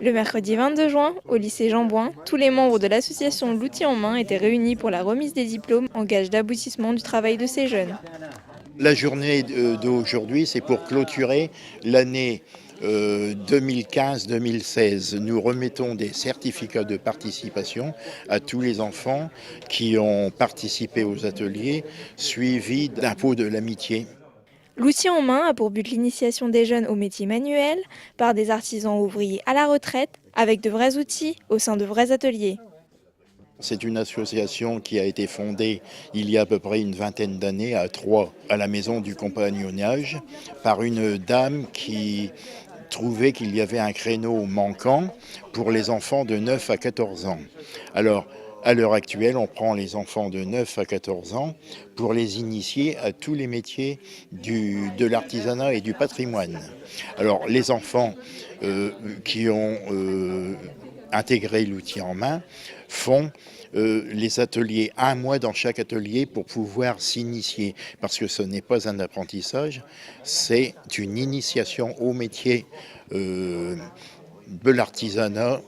Le mercredi 22 juin, au lycée Jean Bouin, tous les membres de l'association L'Outil en main étaient réunis pour la remise des diplômes en gage d'aboutissement du travail de ces jeunes. La journée d'aujourd'hui, c'est pour clôturer l'année 2015-2016. Nous remettons des certificats de participation à tous les enfants qui ont participé aux ateliers suivis d'un pot de l'amitié. L'outil en main a pour but l'initiation des jeunes aux métiers manuels par des artisans ouvriers à la retraite avec de vrais outils au sein de vrais ateliers. C'est une association qui a été fondée il y a à peu près une vingtaine d'années à Troyes, à la Maison du Compagnonnage, par une dame qui trouvait qu'il y avait un créneau manquant pour les enfants de 9 à 14 ans. Alors, à l'heure actuelle, on prend les enfants de 9 à 14 ans pour les initier à tous les métiers de l'artisanat et du patrimoine. Alors, les enfants qui ont intégré l'outil en main font les ateliers, un mois dans chaque atelier pour pouvoir s'initier, parce que ce n'est pas un apprentissage, c'est une initiation au métier de l'artisanat,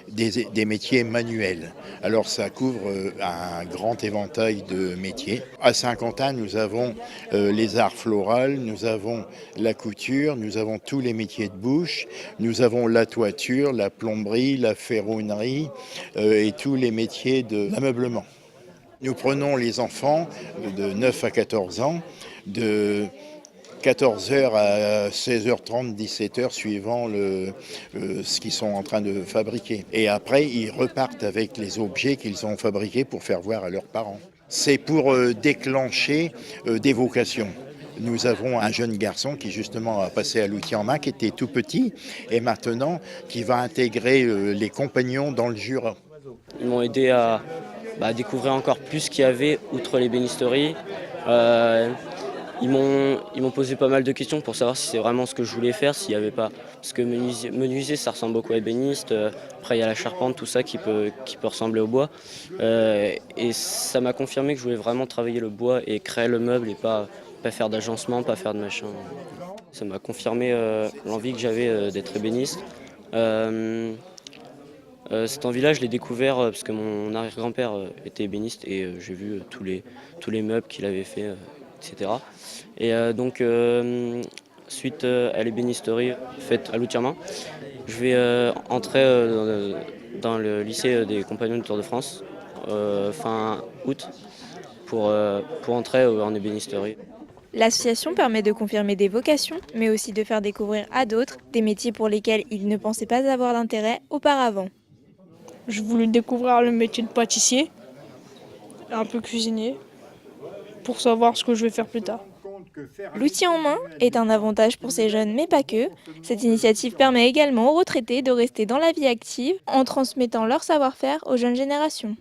des métiers manuels. Alors ça couvre un grand éventail de métiers. À Saint-Quentin, nous avons les arts floraux, nous avons la couture, nous avons tous les métiers de bouche, nous avons la toiture, la plomberie, la ferronnerie et tous les métiers de l'ameublement. Nous prenons les enfants de 9 à 14 ans, de 14h à 16h30, 17h, suivant ce qu'ils sont en train de fabriquer. Et après, ils repartent avec les objets qu'ils ont fabriqués pour faire voir à leurs parents. C'est pour déclencher des vocations. Nous avons un jeune garçon qui justement a passé à l'outil en main, qui était tout petit, et maintenant qui va intégrer les compagnons dans le Jura. Ils m'ont aidé à découvrir encore plus ce qu'il y avait outre l'ébénisterie. Ils m'ont posé pas mal de questions pour savoir si c'est vraiment ce que je voulais faire, s'il n'y avait pas. Parce que menuisier, ça ressemble beaucoup à ébéniste. Après, il y a la charpente, tout ça qui peut ressembler au bois. Et ça m'a confirmé que je voulais vraiment travailler le bois et créer le meuble et pas faire d'agencement, pas faire de machin. Ça m'a confirmé l'envie que j'avais d'être ébéniste. Cette envie-là, je l'ai découvert parce que mon arrière-grand-père était ébéniste et j'ai vu tous les meubles qu'il avait fait, etc. Et donc, suite à l'ébénisterie faite à l'outil en main, je vais entrer dans le lycée des Compagnons du Tour de France fin août pour entrer en ébénisterie. L'association permet de confirmer des vocations, mais aussi de faire découvrir à d'autres des métiers pour lesquels ils ne pensaient pas avoir d'intérêt auparavant. Je voulais découvrir le métier de pâtissier, un peu cuisinier, pour savoir ce que je vais faire plus tard. L'outil en main est un avantage pour ces jeunes, mais pas que. Cette initiative permet également aux retraités de rester dans la vie active en transmettant leur savoir-faire aux jeunes générations.